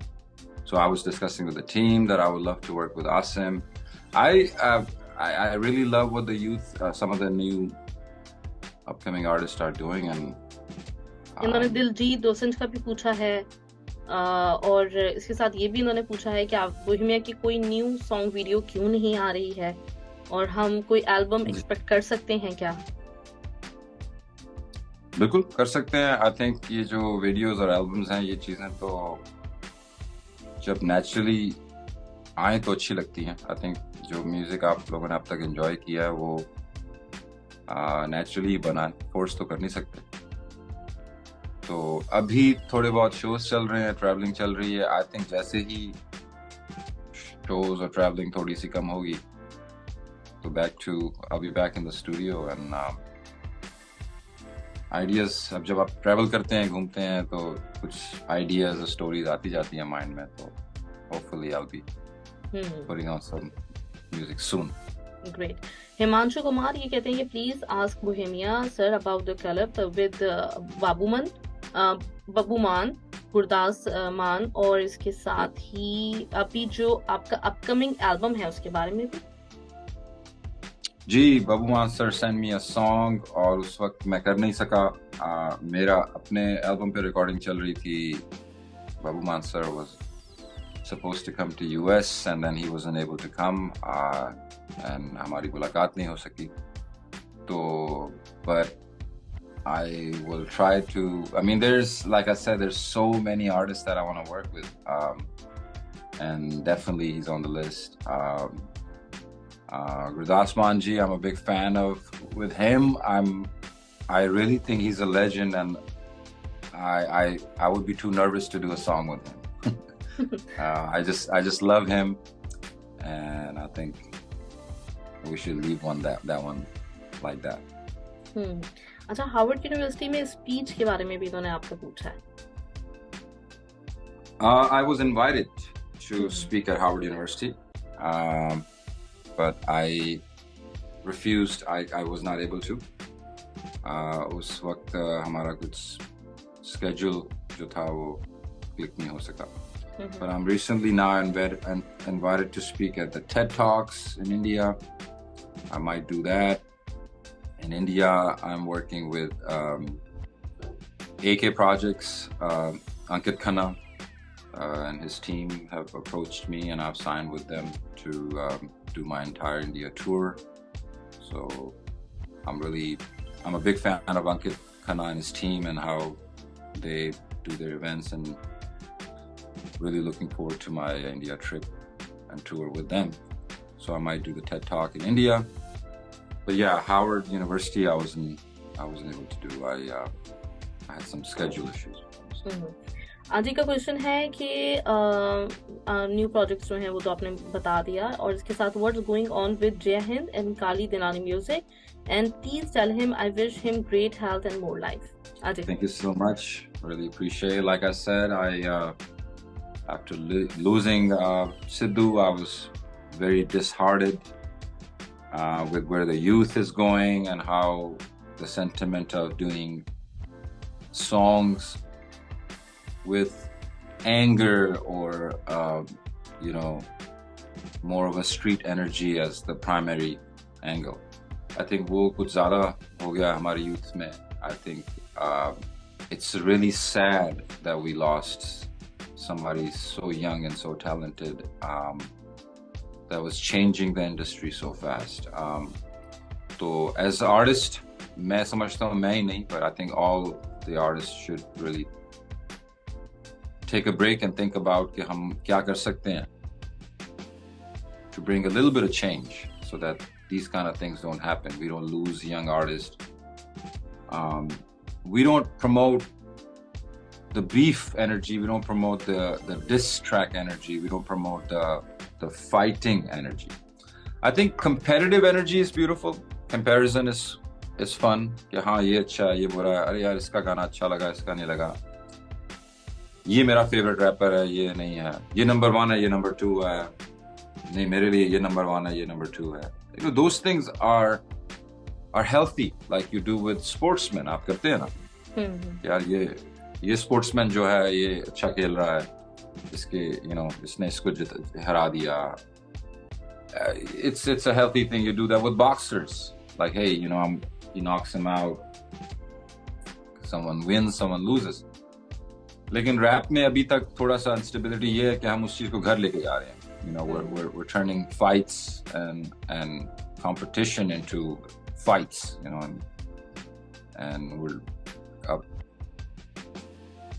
So I was discussing with the team that I would love to work with Asim. I really love what the youth, some of the new upcoming artists are doing, and इन्होंने दिलजीत दोसांझ का भी पूछा है, और इसके साथ ये भी इन्होंने पूछा है कि आप बोहेमिया की कोई न्यू सॉन्ग वीडियो क्यों नहीं आ रही है, और हम कोई एल्बम एक्सपेक्ट कर सकते हैं क्या? बिल्कुल कर सकते हैं। आई थिंक ये जो वीडियोस और एल्बम्स हैं, ये चीजें तो जब नेचुरली आए तो अच्छी लगती हैं। आई थिंक जो म्यूजिक आप लोगों ने अब तक एंजॉय किया है वो नेचुरली बना, फोर्स तो कर नहीं सकते। तो अभी थोड़े बहुत शोज चल रहे हैं, ट्रैवलिंग चल रही है। आई थिंक जैसे ही शोज और ट्रैवलिंग थोड़ी सी कम होगी तो I'll be back in the studio and ideas अब जब आप ट्रैवल करते हैं घूमते हैं तो कुछ आइडियाज और स्टोरीज आती जाती हैं माइंड में तो hopefully I'll be putting out some music soon. Great. Himanshu Kumar ये कहते हैं कि please ask Bohemia sir about the club with Babbu Maan Gurdas Maan और इसके साथ ही अभी जो आपका अपकमिंग एल्बम है उसके बारे में भी। जी Babbu Maan sir send me a song और उस वक्त मैं कर नहीं सका मेरा अपने एल्बम पे रिकॉर्डिंग चल रही थी Babbu Maan sir was supposed to come to US and then he wasn't able to come and हमारी मुलाकात नहीं हो सकी तो but I will try to I mean there's like I said there's so many artists that I want to work with and definitely he's on the list Gurdas Manji I'm a big fan of with him I really think he's a legend and I would be too nervous to do a song with him I just love him and I think we should leave that one like that. अच्छा Harvard university में speech के बारे में भी इन्होंने आपसे पूछा है। I was invited to speak at Harvard University but I refused I was not able to उस वक्त हमारा कुछ schedule जो था वो क्लिक नहीं हो सका but I'm recently now invited to speak at the TED Talks in India. I might do that. In India, I'm working with AK Projects. Ankit Khanna and his team have approached me and I've signed with them to do my entire India tour. So I'm a big fan of Ankit Khanna and his team and how they do their events and really looking forward to my India trip and tour with them. So I might do the TED Talk in India. But yeah, Howard University I wasn't able to do. I had some schedule issues. आदि का question है कि new projects जो हैं वो तो आपने बता दिया और इसके साथ what's going on with Jai Hind and काली दिनानी music and please tell him I wish him great health and more life. आदि thank you so much, really appreciate it. Like I said, after losing Sidhu, I was very disheartened with where the youth is going and how the sentiment of doing songs with anger or more of a street energy as the primary angle. I think वो कुछ ज़्यादा हो गया हमारे youth में. I think it's really sad that we lost somebody so young and so talented that was changing the industry so fast. So as an artist, मैं समझता हूँ मैं ही नहीं, but I think all the artists should really take a break and think about कि हम क्या कर सकते हैं to bring a little bit of change so that these kind of things don't happen. We don't lose young artists. We don't promote the beef energy. We don't promote the diss track energy. We don't promote the fighting energy. I think competitive energy is beautiful. Comparison is fun. कि हाँ ये अच्छा ये बुरा है, अरे यार इसका गाना अच्छा लगा इसका नहीं लगा, ये मेरा फेवरेट रैपर है ये नहीं है, ये नंबर 1 है ये नंबर 2 है, नहीं मेरे लिए ये नंबर 1 है ये नंबर 2 है. Those things are healthy like you do with sportsmen. आप करते हैं ना यार ये स्पोर्ट्समैन जो है ये अच्छा खेल रहा है, इसके इसने इसको हरा दिया. It's a healthy thing. You do that with boxers. Like hey, he knocks him out. Someone wins, someone loses. लेकिन रैप में अभी तक थोड़ा सा instability ये है कि हम उस चीज को घर लेके जा रहे हैं. We're turning fights and competition into fights, and we're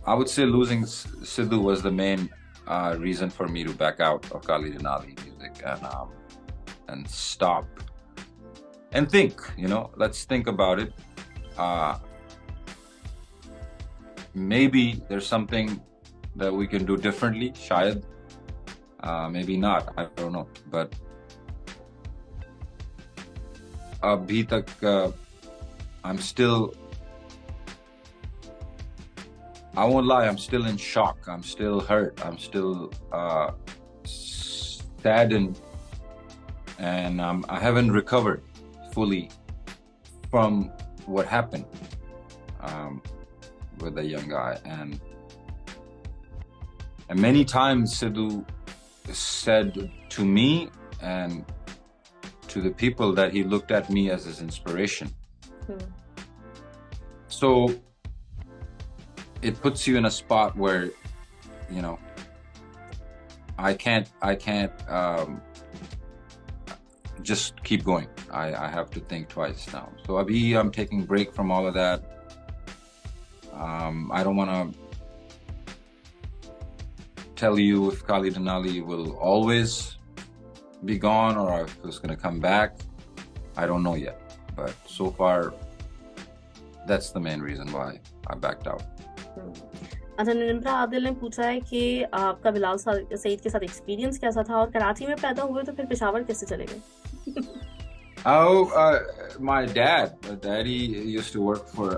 I would say losing Sidhu was the main reason for me to back out of Kali Dinali music and stop and think. Let's think about it. Maybe there's something that we can do differently. Shayad, maybe not. I don't know. But abhi tak I'm still I won't lie, I'm still in shock. I'm still hurt. I'm still saddened, and I haven't recovered fully from what happened with the young guy. And many times Sidhu said to me and to the people that he looked at me as his inspiration. So it puts you in a spot where, you know, I can't just keep going. I have to think twice now. So abhi I'm taking break from all of that. I don't want to tell you if Khalid and Ali will always be gone or if it's going to come back. I don't know yet. But so far, that's the main reason why I backed out. अच्छा, निम्रा आदिल ने पूछा है कि आपका बिलाल सईद के साथ experience कैसा था और कराची में पैदा हुए तो फिर पेशावर कैसे चले गए? My daddy used to work for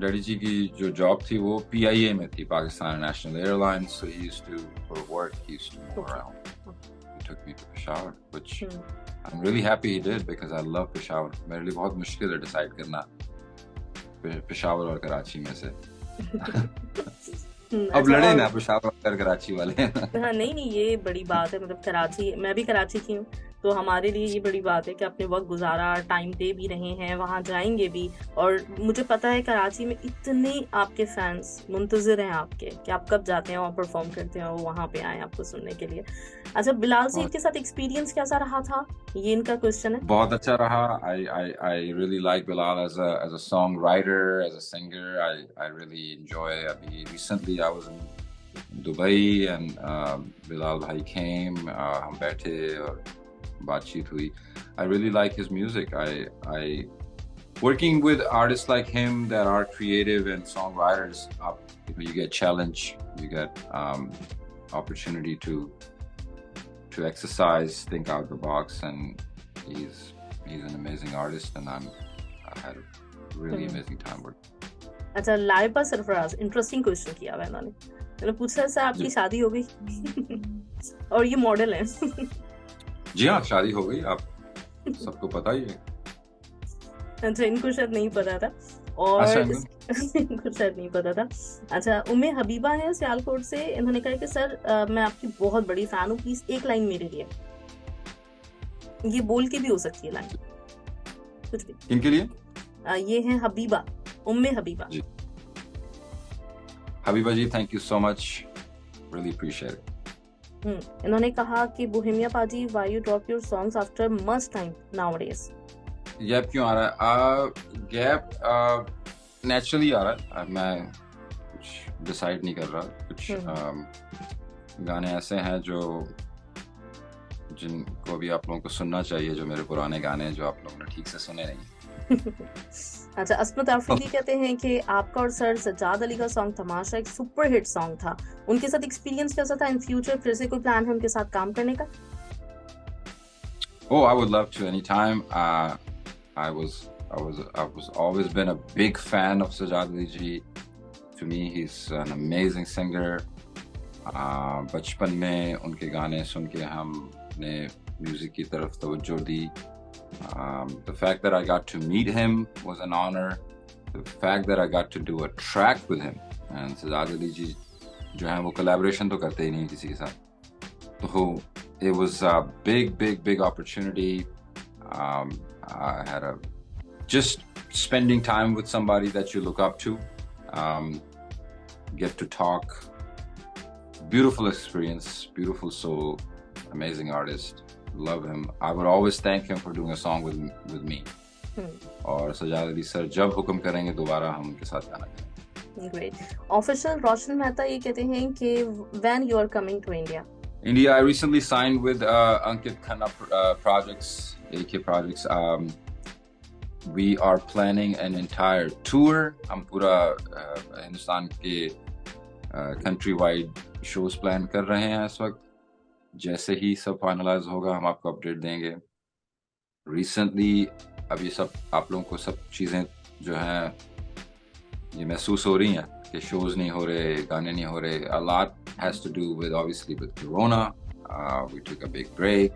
daddy ji की जो जॉब थी वो PIA में थी, Pakistani-American Airlines. So he used to, for work, he used to move around. He took me to Peshawar, which I'm really happy he did because I love Peshawar. मेरे लिए बहुत मुश्किल है डिसाइड करना पेशावर और कराची में से. अब लड़े ना पेशावर और कराची वाले. हाँ, नहीं ये बड़ी बात है. मतलब कराची, मैं भी कराची की हूँ, तो हमारे लिए ये बड़ी बात है कि अपने वक्त गुजारा, टाइम दे भी रहे हैं, वहाँ जाएंगे भी. और मुझे पता है कराची में इतने आपके फैंस मुंतजिर हैं आपके कि आप कब जाते हैं और परफॉर्म करते हैं और वहाँ पे आए आपको सुनने के लिए. अच्छा, बिलाल सईद के साथ एक्सपीरियंस कैसा रहा था, ये इनका क्वेश्चन है. बहुत अच्छा रहा. I really like Bilal as a songwriter, as a singer. I really enjoy. Abhi recently I was in Dubai and Bilal bhai came. हम बैठे और बातचीत हुई. I really like his music. I working with artists like him that are creative and songwriters. You get challenge, you get opportunity to exercise, think out the box, and he's an amazing artist, and I had a really amazing time working. अच्छा, Laiba Sarfaraz interesting question किया हुआ है इन्होंने. मैंने पूछा sir आपकी शादी हो गई और ये मॉडल है. जी हाँ, शादी हो गई, आप सबको पता ही है. अच्छा, इनको शायद नहीं पता था और इनको शायद नहीं पता था. अच्छा, उम्मे हबीबा है सियालकोट से. इन्होंने कहा कि सर मैं आपकी बहुत बड़ी फैन हूँ, प्लीज एक लाइन मेरे लिए. ये बोल के भी हो सकती है लाइन, कुछ भी. इनके लिए ये है Habiba, Umme Habiba ji. Habiba ji, thank you so much, really appreciate it. इन्होंने कहा कि Bohemia paaji, why you drop your songs after much time nowadays. Gap क्यों आ रहा है? गैप नेचुरली आ रहा है. मैं कुछ डिसाइड नहीं कर रहा. कुछ गाने ऐसे हैं जिनको भी आप लोगों को सुनना चाहिए, जो मेरे पुराने गाने जो आप लोगों ने ठीक से सुने नहीं. अच्छा, अस्मत आफरीदी कहते हैं कि आपका और सर सज्जाद अली का सॉन्ग तमाशा एक सुपर हिट सॉन्ग था. उनके साथ एक्सपीरियंस कैसा था? इन फ्यूचर फिर से कोई प्लान है उनके साथ काम करने का? Oh, I would love to anytime. I was always been a big fan of Sajjad Ali ji. To me, he's an amazing singer. बचपन में उनके गाने सुन के हमने म्यूजिक की तरफ तवज्जो दी. The fact that I got to meet him was an honor. The fact that I got to do a track with him, and Sajjad Ali ji जो हैं वो collaboration तो करते ही नहीं किसी के साथ. तो it was a big opportunity. I had just spending time with somebody that you look up to, get to talk. Beautiful experience, beautiful soul, amazing artist. Love him. I would always thank him for doing a song with me. और Sajjad Ali sir जब हुक्म करेंगे दोबारा हम उनके साथ गाना करेंगे. Great. Official रोशन मेहता ये कहते हैं कि when you are coming to India. India, I recently signed with Ankit Khanna Projects, AK Projects. We are planning an entire tour. हम पूरा हिंदुस्तान के countrywide shows plan कर रहे हैं इस वक्त. जैसे ही सब फाइनलाइज होगा हम आपको अपडेट देंगे. रिसेंटली अब ये सब आप लोगों को सब चीज़ें जो हैं ये महसूस हो रही हैं कि shows नहीं हो रहे, गाने नहीं हो रहे. A lot has to do with obviously with Corona. We took a big break.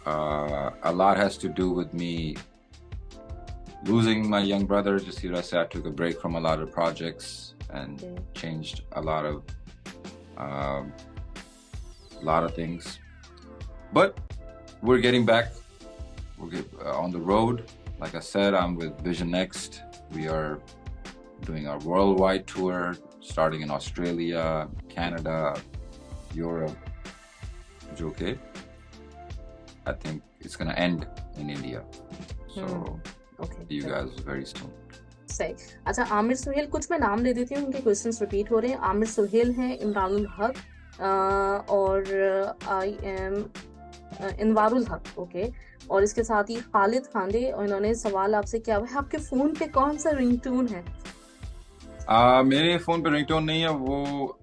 A lot has to do with me losing my young brother. Just I took a break from a lot of projects and changed a lot of things. But we're getting back. We're on the road. Like I said, I'm with Vision Next. We are doing our worldwide tour, starting in Australia, Canada, Europe. Okay. I think it's gonna end in India. So see you guys very soon. सही. अच्छा, आमिर सुहेल, कुछ मैं नाम ले देती हूँ, उनके questions repeat हो रहे हैं. आमिर सुहेल हैं, इमरानुल हक और आई एम इनवारुल हक. ओके. और इसके साथ ही खालिद खांडे, और इन्होंने सवाल आपसे किया हुआ है, आपके फोन पे कौन सा रिंगटोन है? मेरे फोन पे रिंगटोन नहीं है, वो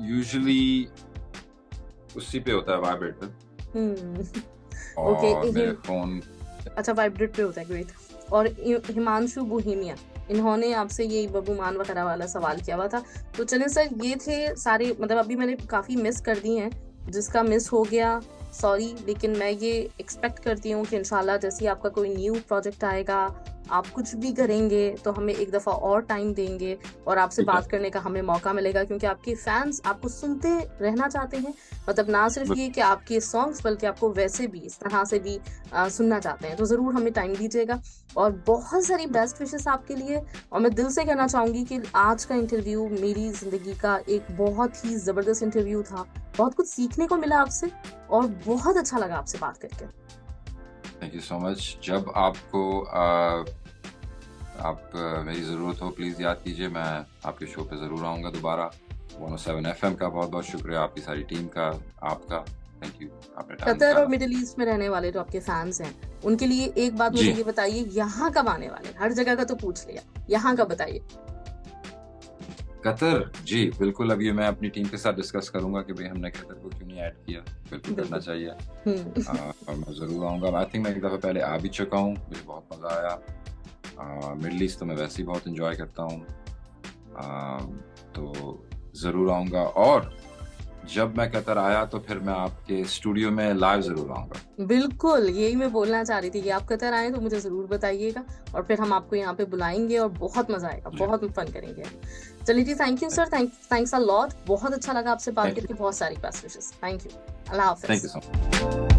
यूजुअली उसी पे होता है, वाइब्रेट पे. और मेरे फोन, अच्छा, वाइब्रेट पे होता है. ग्रेट. और हिमांशु बोहेमिया, इन्होंने आपसे ये बबूमान वगैरह वाला सवाल किया हुआ था. तो चलें सर, ये थे सारे, मतलब अभी मैंने काफी मिस कर दी हैं, जिसका मिस हो गया सॉरी. लेकिन मैं ये एक्सपेक्ट करती हूँ कि इंशाल्लाह जैसे आपका कोई न्यू प्रोजेक्ट आएगा, आप कुछ भी करेंगे तो हमें एक दफ़ा और टाइम देंगे और आपसे बात करने का हमें मौका मिलेगा, क्योंकि आपके फैंस आपको सुनते रहना चाहते हैं. मतलब ना सिर्फ ये कि आपके सॉन्ग्स, बल्कि आपको वैसे भी इस तरह से भी सुनना चाहते हैं. तो ज़रूर हमें टाइम दीजिएगा और बहुत सारी बेस्ट विशेस आपके लिए. और मैं दिल से कहना चाहूँगी कि आज का इंटरव्यू मेरी ज़िंदगी का एक बहुत ही ज़बरदस्त इंटरव्यू था. बहुत कुछ सीखने को मिला आपसे और बहुत अच्छा लगा आपसे बात करके. Thank you so much. जब आपको मेरी ज़रूरत हो, प्लीज़ याद कीजिए, मैं आपके शो पे ज़रूर आऊँगा दोबारा. 107 FM का बहुत बहुत शुक्रिया, आपकी सारी टीम का, आपका थैंक यू. कतर और मिडिल ईस्ट में रहने वाले जो आपके फैंस हैं, उनके लिए एक बात मुझे ये बताइए, यहाँ कब आने वाले? हर जगह का तो पूछ लिया, यहाँ का बताइए. कतर, जी बिल्कुल. अभी मैं अपनी टीम के साथ डिस्कस करूंगा कि भाई हमने कतर को क्यों नहीं ऐड किया. बिल्कुल करना चाहिए. और मैं ज़रूर आऊँगा. आई थिंक मैं एक दफ़ा पहले आ भी चुका हूँ, मुझे बहुत मज़ा आया. मिडल ईस्ट तो मैं वैसे ही बहुत एंजॉय करता हूँ, तो ज़रूर आऊँगा. और जब मैं कतर आया तो फिर मैं आपके स्टूडियो में लाइव ज़रूर आऊँगा. बिल्कुल, यही मैं बोलना चाह रही थी कि आप कतर आए तो मुझे ज़रूर बताइएगा और फिर हम आपको यहाँ पे बुलाएंगे और बहुत मज़ा आएगा, बहुत फन करेंगे. चलिए जी, thank you sir, thanks a lot. बहुत अच्छा लगा आपसे बात करके. बहुत सारी बेस्ट विशेस. Thank you. अल्लाह हाफ़िज़. Thank you so much.